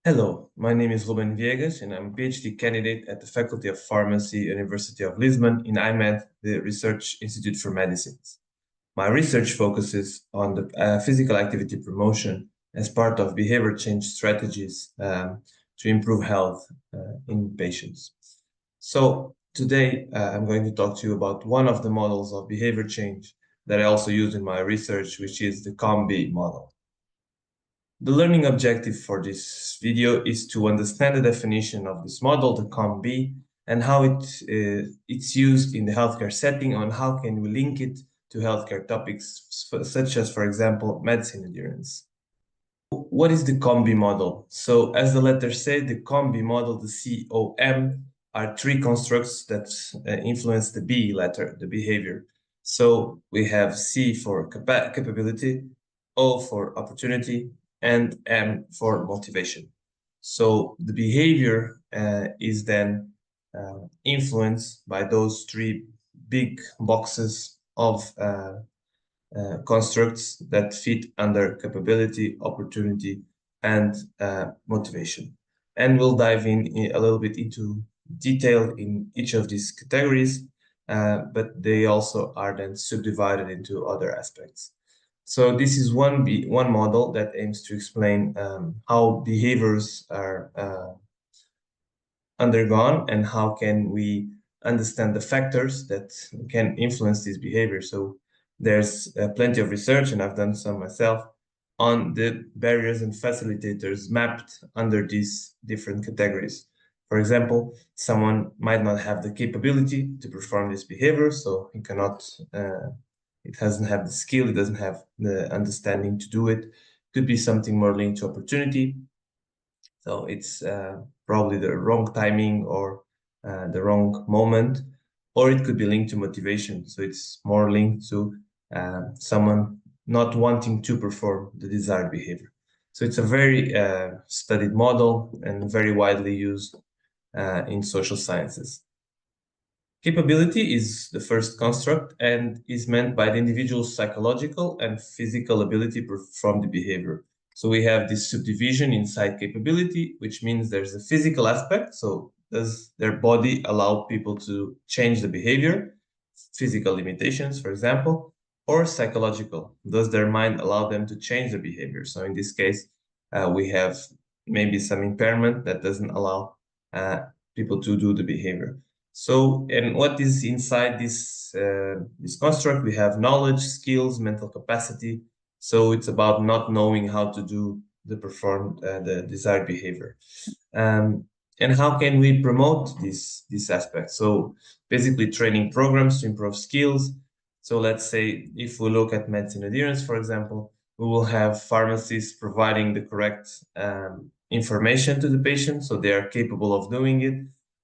Hello, my name is Ruben Viegas, and I'm a PhD candidate at the Faculty of Pharmacy, University of Lisbon, in IMED, the Research Institute for Medicines. My research focuses on the physical activity promotion as part of behavior change strategies to improve health in patients. So today I'm going to talk to you about one of the models of behavior change that I also use in my research, which is the COM-B model. The learning objective for this video is to understand the definition of this model, the COM-B, and how it's used in the healthcare setting, and how can we link it to healthcare topics such as, for example, medicine adherence. What is the COM-B model? So as the letters say, the COM-B model, the COM, are three constructs that influence the B letter, the behavior. So we have C for capability, O for opportunity, and M for motivation. So the behavior is then influenced by those three big boxes of constructs that fit under capability, opportunity, and motivation. And we'll dive in a little bit into detail in each of these categories, but they also are then subdivided into other aspects. So this is one model that aims to explain how behaviors are undergone and how can we understand the factors that can influence this behavior. So there's plenty of research, and I've done some myself, on the barriers and facilitators mapped under these different categories. For example, someone might not have the capability to perform this behavior, so he cannot it doesn't have the skill, it doesn't have the understanding to do it. Could be something more linked to opportunity. So it's probably the wrong timing or the wrong moment, or it could be linked to motivation. So it's more linked to someone not wanting to perform the desired behavior. So it's a very studied model and very widely used in social sciences. Capability is the first construct and is meant by the individual's psychological and physical ability to perform the behavior. So we have this subdivision inside capability, which means there's a physical aspect. So does their body allow people to change the behavior, physical limitations, for example, or psychological? Does their mind allow them to change the behavior? So in this case, we have maybe some impairment that doesn't allow people to do the behavior. So, and what is inside this construct? We have knowledge, skills, mental capacity. So it's about not knowing how to do the desired behavior. And how can we promote this aspect? So basically training programs to improve skills. So let's say if we look at medicine adherence, for example, we will have pharmacists providing the correct information to the patient, so they are capable of doing it.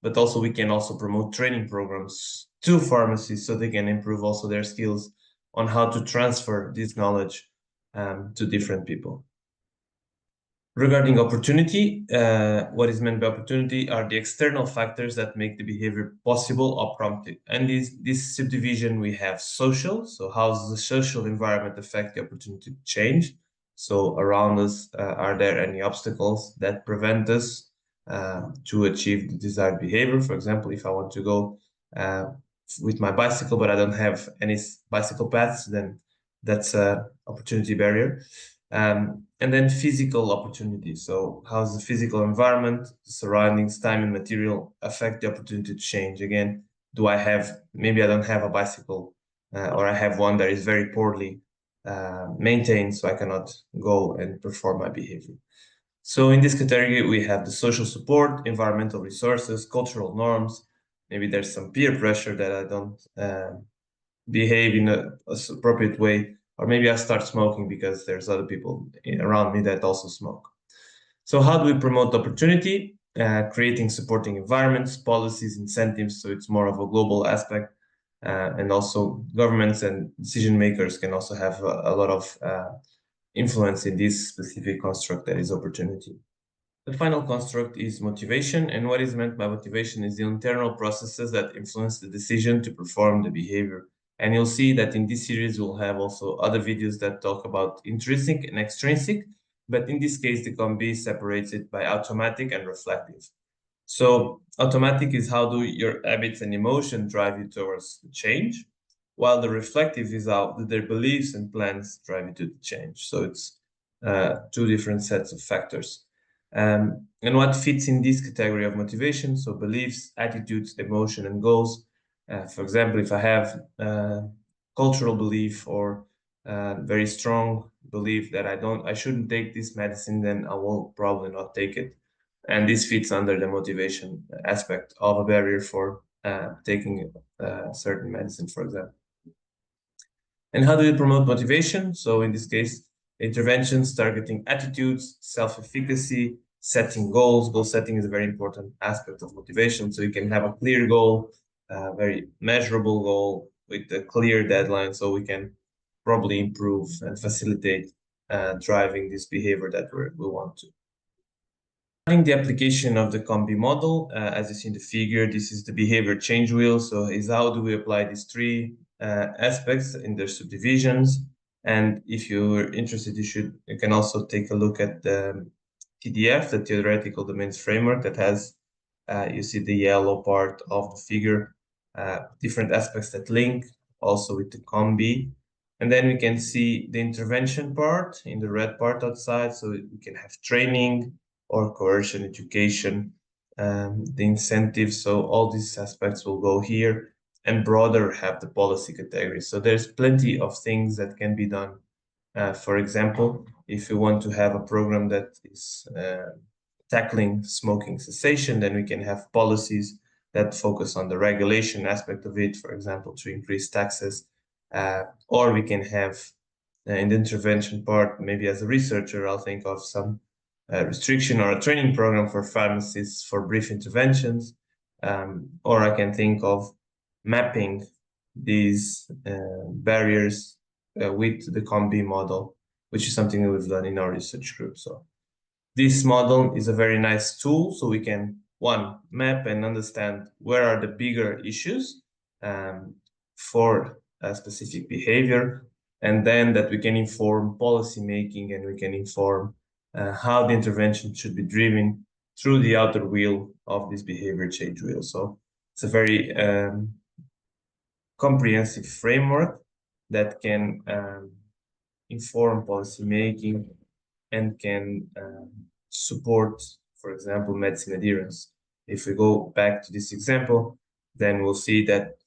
But also we can also promote training programs to pharmacists so they can improve also their skills on how to transfer this knowledge to different people. Regarding opportunity, what is meant by opportunity are the external factors that make the behavior possible or prompted. And this subdivision, we have social. So how does the social environment affect the opportunity to change? So around us, are there any obstacles that prevent us to achieve the desired behavior? For example, if I want to go with my bicycle, but I don't have any bicycle paths, then that's an opportunity barrier. And then physical opportunity. So how's the physical environment, the surroundings, time and material affect the opportunity to change? Again, maybe I don't have a bicycle or I have one that is very poorly maintained, so I cannot go and perform my behavior. So in this category, we have the social support, environmental resources, cultural norms. Maybe there's some peer pressure that I don't behave in an appropriate way, or maybe I start smoking because there's other people around me that also smoke. So how do we promote opportunity? Creating supporting environments, policies, incentives, so it's more of a global aspect. And also governments and decision makers can also have a lot of influence in this specific construct that is opportunity. The final construct is motivation, and what is meant by motivation is the internal processes that influence the decision to perform the behavior. And you'll see that in this series, we'll have also other videos that talk about intrinsic and extrinsic, but in this case, the COM-B separates it by automatic and reflective. So automatic is how do your habits and emotion drive you towards the change, while the reflective is how do their beliefs and plans drive you to the change. So it's two different sets of factors. And what fits in this category of motivation? So beliefs, attitudes, emotion, and goals. For example, if I have cultural belief or very strong belief that I shouldn't take this medicine, then I will probably not take it. And this fits under the motivation aspect of a barrier for taking certain medicine, for example. And how do we promote motivation? So in this case, interventions targeting attitudes, self-efficacy, setting goals. Goal setting is a very important aspect of motivation. So you can have a clear goal, a very measurable goal with a clear deadline, so we can probably improve and facilitate driving this behavior that we want to. Regarding the application of the COM-B model, as you see in the figure, this is the behavior change wheel. So is how do we apply these three aspects in their subdivisions? And if you're interested, you can also take a look at the TDF, the theoretical domains framework, that has you see the yellow part of the figure, different aspects that link also with the COM-B. And then we can see the intervention part in the red part outside. So we can have training or coercion, education, the incentives. So all these aspects will go here, and broader have the policy category. So there's plenty of things that can be done. For example, if you want to have a program that is tackling smoking cessation, then we can have policies that focus on the regulation aspect of it, for example, to increase taxes. Or we can have in the intervention part, maybe as a researcher, I'll think of some restriction or a training program for pharmacists for brief interventions. Or I can think of mapping these barriers with the COM-B model, which is something that we've done in our research group. So this model is a very nice tool, so we can, one, map and understand where are the bigger issues for a specific behavior, and then that we can inform policy making, and we can inform how the intervention should be driven through the outer wheel of this behavior change wheel. So it's a very comprehensive framework that can inform policy making and can support, for example, medicine adherence. If we go back to this example, then we'll see that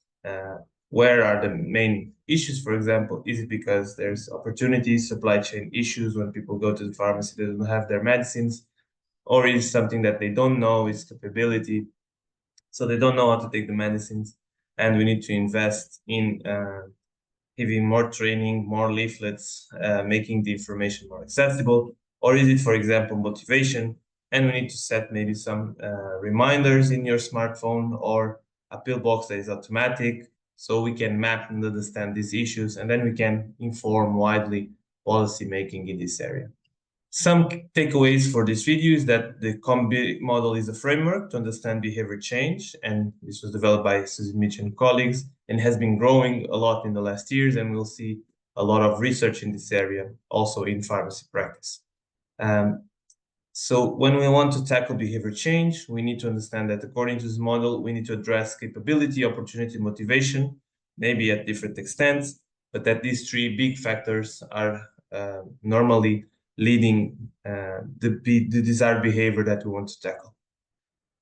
where are the main issues, for example? Is it because there's opportunities, supply chain issues when people go to the pharmacy, they don't have their medicines, or is something that they don't know, is capability, so they don't know how to take the medicines, and we need to invest in giving more training, more leaflets, making the information more accessible? Or is it, for example, motivation, and we need to set maybe some reminders in your smartphone or a pillbox that is automatic, so we can map and understand these issues, and then we can inform widely policy making in this area. Some takeaways for this video is that the COM-B model is a framework to understand behavior change, and this was developed by Susan Mitch and colleagues, and has been growing a lot in the last years, and we'll see a lot of research in this area also in pharmacy practice. So when we want to tackle behavior change, we need to understand that according to this model, we need to address capability, opportunity, motivation, maybe at different extents, but that these three big factors are normally leading the desired behavior that we want to tackle.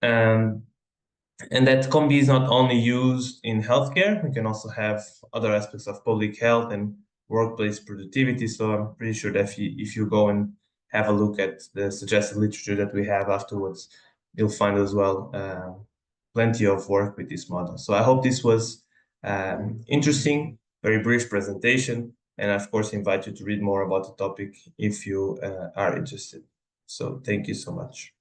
And that COM-B is not only used in healthcare, we can also have other aspects of public health and workplace productivity. So I'm pretty sure that if you go and have a look at the suggested literature that we have afterwards, you'll find as well plenty of work with this model. So I hope this was interesting, very brief presentation, and of course invite you to read more about the topic if you are interested. So thank you so much.